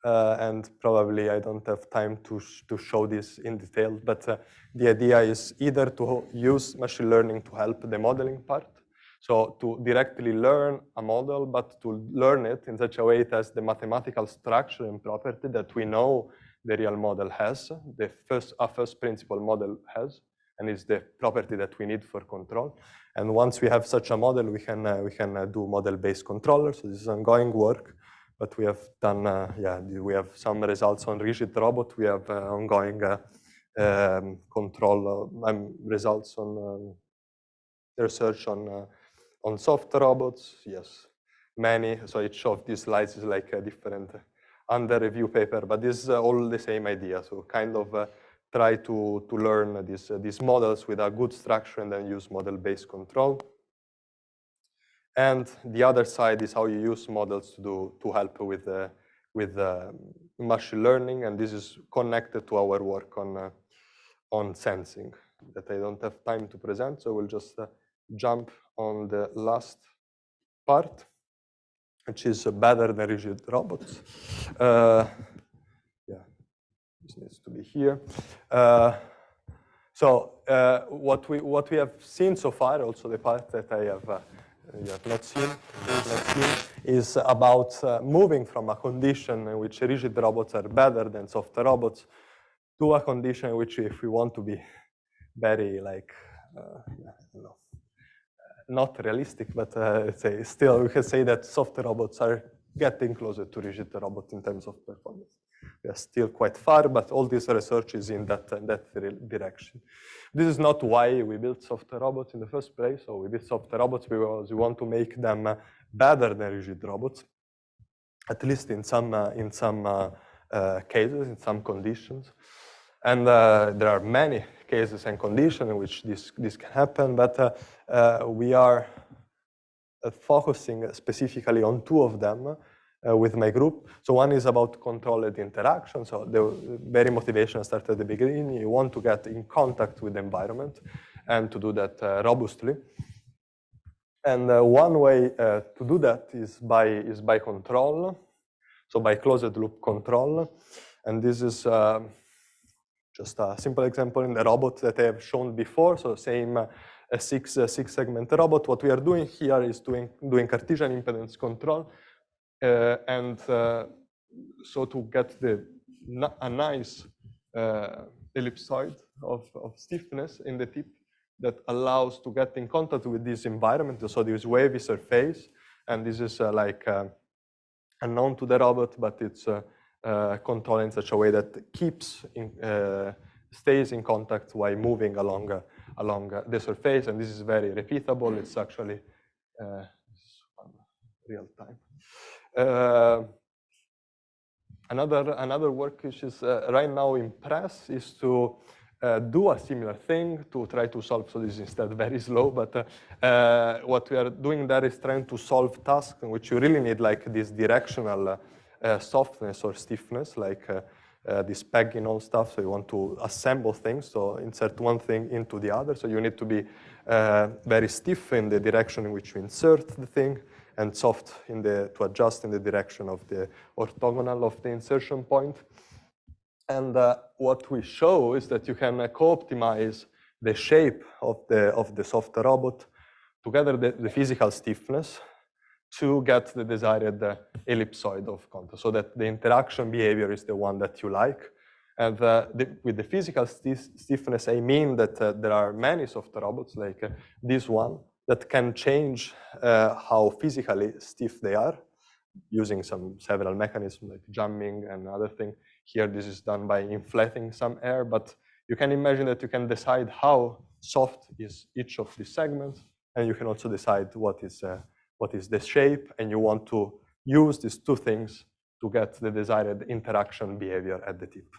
And probably I don't have time to show this in detail, but the idea is either to use machine learning to help the modeling part, so to directly learn a model, but to learn it in such a way it has the mathematical structure and property that we know the real model has, a first principle model has, and is the property that we need for control. And once we have such a model, we can do model-based controllers. So this is ongoing work. But we have done, we have some results on rigid robot. We have ongoing results on research on soft robots. Yes, many. So each of these slides is like a different under review paper, but this is all the same idea. So kind of try to learn these models with a good structure and then use model-based control. And the other side is how you use models to help with machine learning, and this is connected to our work on sensing that I don't have time to present, so we'll just jump on the last part, which is better than rigid robots. This needs to be here. So what we have seen so far, also the part that you have not seen, is about moving from a condition in which rigid robots are better than soft robots to a condition in which, if we want to be very not realistic, but still we can say that soft robots are getting closer to rigid robots in terms of performance. We are still quite far, but all this research is in that direction. This is not why we built soft robots in the first place. So we built soft robots because we want to make them better than rigid robots, at least in some cases, in some conditions. And there are many cases and conditions in which this can happen, but we are focusing specifically on 2 of them with my group. So one is about controlled interaction. So the very motivation started at the beginning. You want to get in contact with the environment and to do that robustly. And one way to do that is by control, so by closed loop control. And this is just a simple example in the robot that I have shown before. So same six segment robot. What we are doing here is doing Cartesian impedance control. And so to get a nice ellipsoid of stiffness in the tip that allows to get in contact with this environment. So this wavy surface, and this is unknown to the robot, but it's controlled in such a way that stays in contact while moving along the surface, and this is very repeatable. It's actually real time. Another work which is right now in press is to do a similar thing to try to solve. So this is instead very slow, but what we are doing there is trying to solve tasks in which you really need like this directional softness or stiffness, like this pegging all stuff. So you want to assemble things, so insert one thing into the other. So you need to be very stiff in the direction in which you insert the thing, and soft to adjust in the direction of the orthogonal of the insertion point. And what we show is that you can co-optimize the shape of the soft robot together the physical stiffness to get the desired ellipsoid of contour, so that the interaction behavior is the one that you like. And with the physical stiffness, I mean that there are many soft robots like this one that can change how physically stiff they are using several mechanisms like jamming and other things. Here, this is done by inflating some air, but you can imagine that you can decide how soft is each of these segments, and you can also decide what is the shape, and you want to use these two things to get the desired interaction behavior at the tip.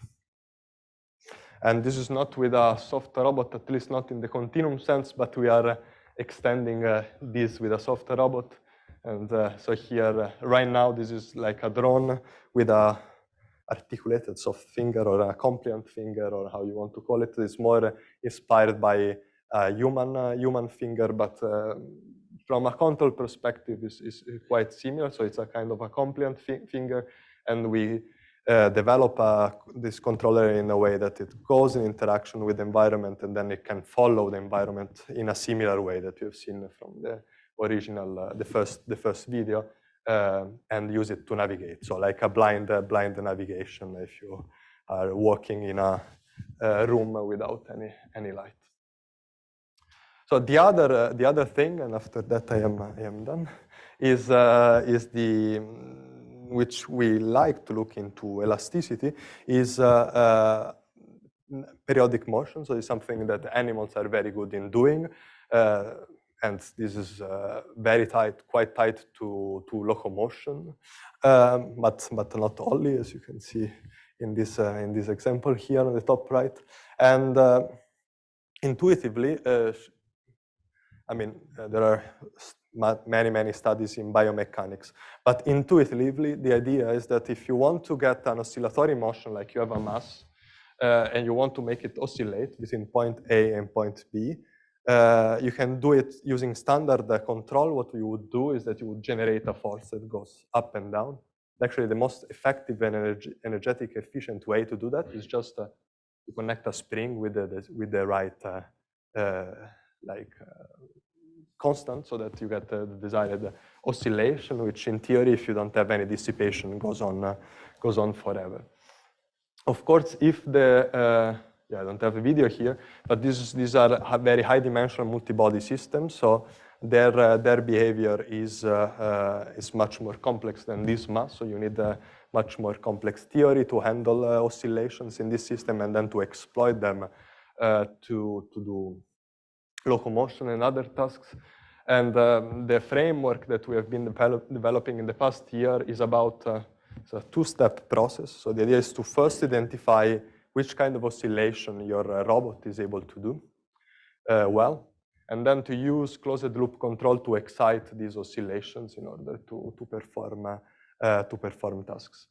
And this is not with a soft robot, at least not in the continuum sense, but we are extending this with a soft robot. And so here, right now, this is like a drone with a articulated soft finger or a compliant finger, or how you want to call it. It's more inspired by a human finger, but from a control perspective is quite similar. So it's a kind of a compliant finger, and we develop this controller in a way that it goes in interaction with the environment, and then it can follow the environment in a similar way that you've seen from the original, the first video, and use it to navigate. So like a blind navigation if you are walking in a room without any light. So the other thing, and after that I am done, is the which we like to look into elasticity, is periodic motion. So it's something that animals are very good in doing. And this is quite tight to locomotion, but not only, as you can see in this example here on the top right. And intuitively, I mean, there are many studies in biomechanics, but intuitively, the idea is that if you want to get an oscillatory motion, like you have a mass, and you want to make it oscillate between point A and point B, you can do it using standard control. What we would do is that you would generate a force that goes up and down. Actually, the most effective and energetic, efficient way to do that is just to connect a spring with the right constant, so that you get the desired oscillation, which in theory, if you don't have any dissipation, goes on forever. Of course, if the I don't have a video here, but these are very high-dimensional multi-body systems, so their behavior is much more complex than this mass. So you need a much more complex theory to handle oscillations in this system, and then to exploit them to do locomotion and other tasks. And the framework that we have been developing in the past year is about it's a two-step process. So the idea is to first identify which kind of oscillation your robot is able to do well, and then to use closed-loop control to excite these oscillations in order to perform tasks.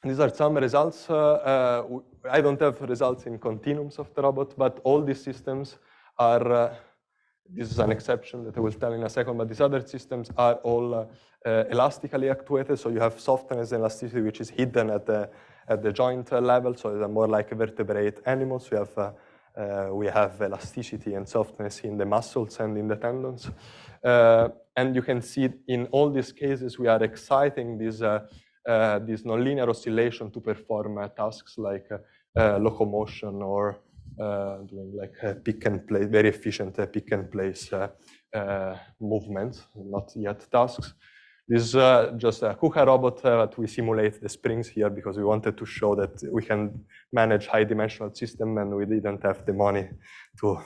These are some results. I don't have results in continuums of the robot, but all these systems are, this is an exception that I will tell in a second, but these other systems are all elastically actuated. So you have softness and elasticity, which is hidden at the joint level. So they're more like vertebrate animals. We have elasticity and softness in the muscles and in the tendons. And you can see in all these cases, we are exciting this nonlinear oscillation to perform tasks like locomotion or doing like a pick and place, very efficient pick and place movements, not yet tasks. This is just a KUKA robot that we simulate the springs here because we wanted to show that we can manage high-dimensional system, and we didn't have the money to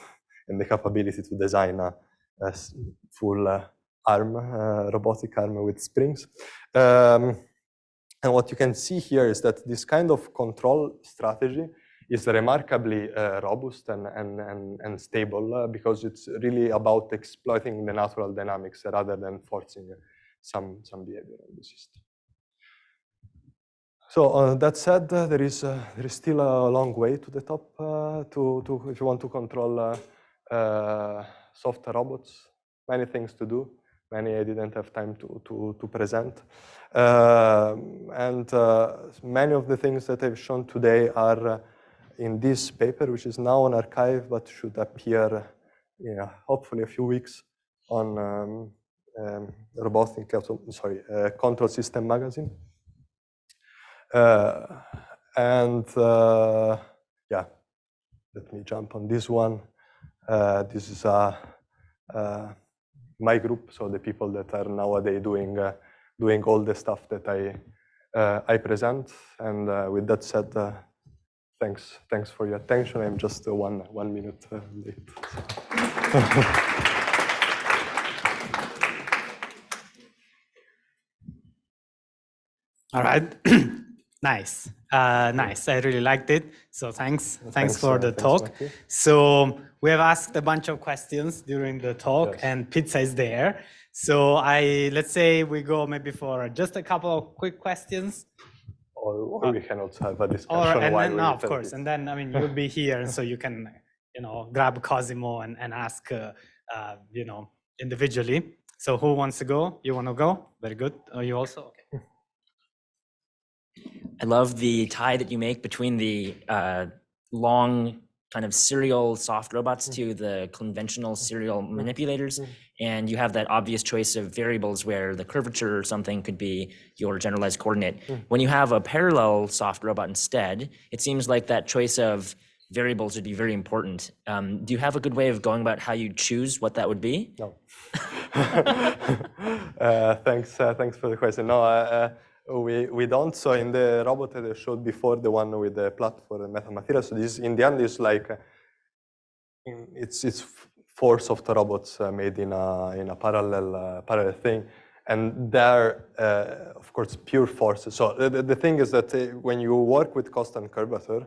and the capability to design a full arm, robotic arm with springs. And what you can see here is that this kind of control strategy is remarkably robust and stable because it's really about exploiting the natural dynamics rather than forcing some behavior in the system. So that said, there is still a long way to the top if you want to control soft robots. Many things to do. Many I didn't have time to present. And many of the things that I've shown today are in this paper, which is now on archive, but should appear, hopefully a few weeks on Control System magazine. Yeah, let me jump on this one. This is my group, so the people that are nowadays doing all the stuff that I present. And with that said, thanks for your attention. I'm just 1 minute late. All right. Nice. Nice. I really liked it. So thanks for the talk. Matthew. So we have asked a bunch of questions during the talk, Yes. and pizza is there. So let's say we go maybe for just a couple of quick questions. Or we can also have a discussion And while then, we of eat course, it. and then, I mean, you'll be here, so you can, grab Cosimo and ask, individually. So who wants to go? You want to go? Very good. You also? Okay. I love the tie that you make between the long kind of serial soft robots to the conventional serial manipulators. And you have that obvious choice of variables where the curvature or something could be your generalized coordinate. When you have a parallel soft robot instead, it seems like that choice of variables would be very important. Do you have a good way of going about how you choose what that would be? No. Thanks for the question. No, we don't. So in the robot that I showed before, the one with the platform and metamaterial, so this in the end is like it's 4 soft robots made in a parallel thing, and they're of course pure forces. So the thing is that when you work with constant curvature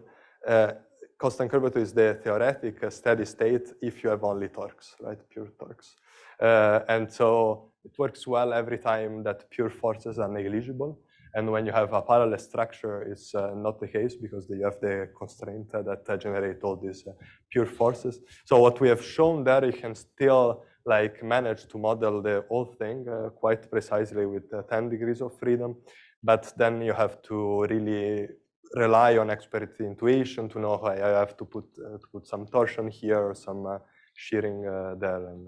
is the theoretic steady state if you have only torques, right? Pure torques. And so it works well every time that pure forces are negligible. And when you have a parallel structure, it's not the case because you have the constraint that generate all these pure forces. So what we have shown there, you can still like manage to model the whole thing quite precisely with 10 degrees of freedom. But then you have to really rely on expert intuition to know I have to put some torsion here or some shearing there. And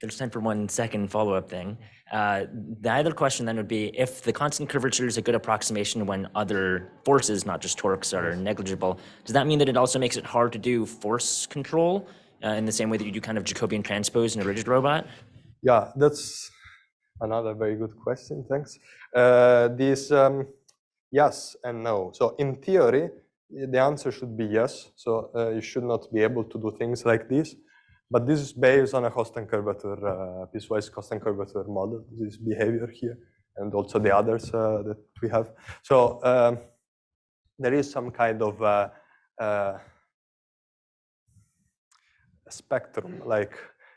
There's time for 1 second follow-up thing. The other question then would be, if the constant curvature is a good approximation when other forces, not just torques, are negligible, does that mean that it also makes it hard to do force control in the same way that you do kind of Jacobian transpose in a rigid robot? Yeah, that's another very good question. Thanks. Yes and no. So in theory, the answer should be yes. So you should not be able to do things like this. But this is based on a constant curvature, piecewise constant curvature model, this behavior here, and also the others that we have. So there is some kind of spectrum, like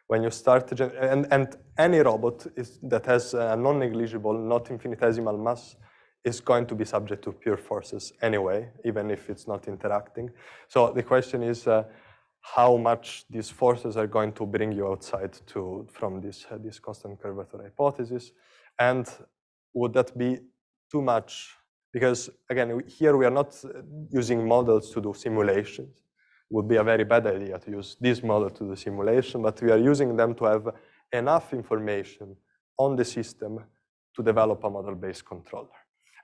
when you start, and any robot that has a non-negligible, not infinitesimal mass is going to be subject to pure forces anyway, even if it's not interacting. So the question is, how much these forces are going to bring you outside from this constant curvature hypothesis, and would that be too much? Because again, here we are not using models to do simulations. It would be a very bad idea to use this model to do simulation, but we are using them to have enough information on the system to develop a model-based controller.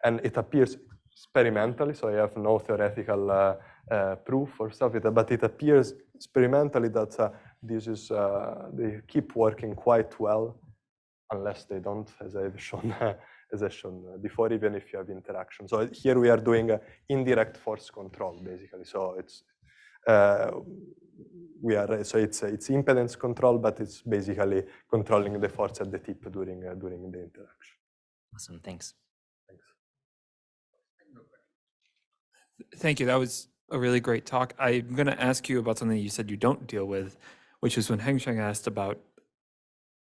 And it appears experimentally, so I have no theoretical proof or stuff, but it appears experimentally that they keep working quite well, unless they don't, as I've shown, before, even if you have interaction. So here we are doing indirect force control, basically. So it's it's impedance control, but it's basically controlling the force at the tip during the interaction. Awesome, thanks. Thanks. Thank you. That was a really great talk. I'm going to ask you about something you said you don't deal with, which is when Hengsheng asked about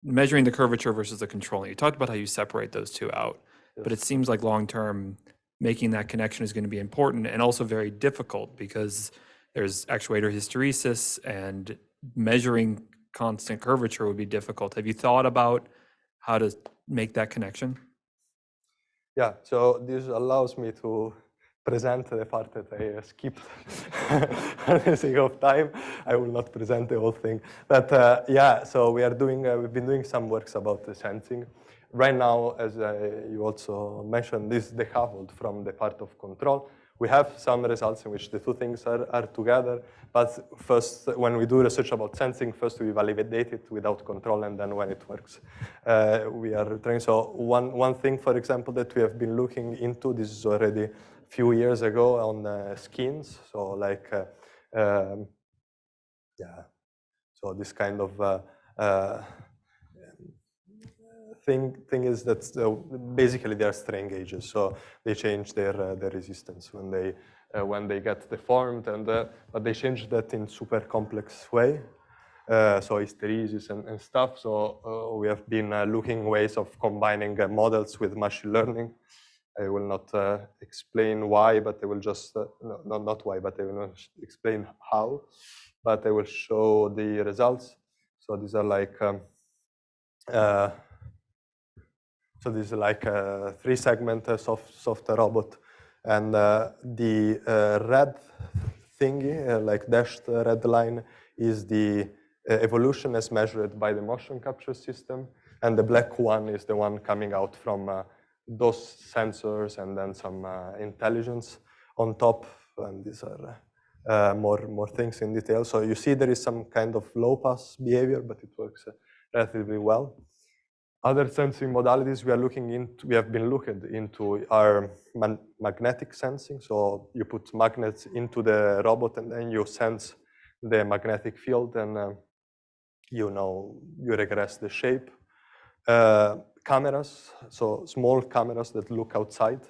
measuring the curvature versus the controlling. You talked about how you separate those two out, but it seems like long-term making that connection is going to be important and also very difficult because there's actuator hysteresis and measuring constant curvature would be difficult. Have you thought about how to make that connection? Yeah, so this allows me to present the part that I skipped for the sake of time. I will not present the whole thing. But yeah, so we've been doing some works about the sensing. Right now, as you also mentioned, this is decoupled from the part of control. We have some results in which the two things are together. But first, when we do research about sensing, first we validate it without control, and then when it works, we are trying. So one thing, for example, that we have been looking into, this is already a few years ago on skins. So like, yeah, so this kind of thing is that basically they are strain gauges, so they change their resistance when they get deformed, and but they change that in super complex way. So hysteresis and stuff. So we have been looking ways of combining models with machine learning. I will not explain why, but I will just not why, but I will not explain how. But I will show the results. So these are like. So this is like a 3-segment software robot, and the red thingy, like dashed red line, is the evolution as measured by the motion capture system, and the black one is the one coming out from those sensors and then some intelligence on top, and these are more things in detail. So you see there is some kind of low pass behavior, but it works relatively well. Other sensing modalities we have been looking into are magnetic sensing. So you put magnets into the robot and then you sense the magnetic field, and you regress the shape. Cameras, so small cameras that look outside,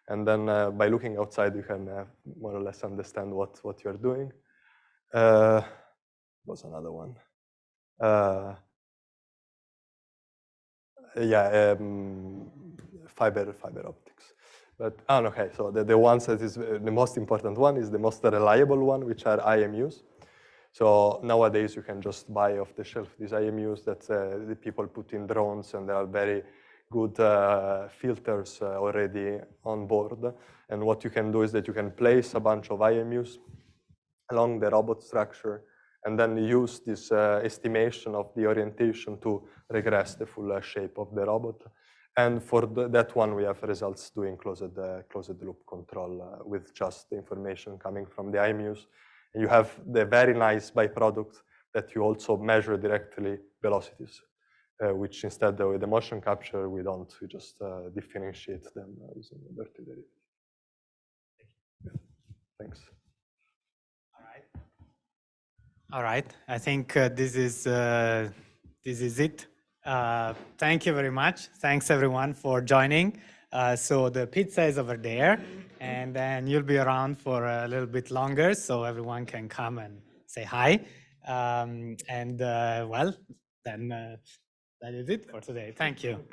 and then by looking outside you can more or less understand what you're doing. Was another one. Yeah, fiber optics. But okay, so the ones that is the most important one is the most reliable one, which are IMUs. So nowadays you can just buy off the shelf these IMUs that the people put in drones, and there are very good filters already on board. And what you can do is that you can place a bunch of IMUs along the robot structure, and then use this estimation of the orientation to regress the full shape of the robot. And for that one, we have results doing closed loop control with just the information coming from the IMUs. And you have the very nice byproduct that you also measure directly velocities, which instead with the motion capture, we don't. We just differentiate them using the dirty derivative. Yeah. Thanks. All right, I think this is it. Thank you very much. Thanks everyone for joining. So the pizza is over there, and then you'll be around for a little bit longer, so everyone can come and say hi. Well, then that is it for today. Thank you.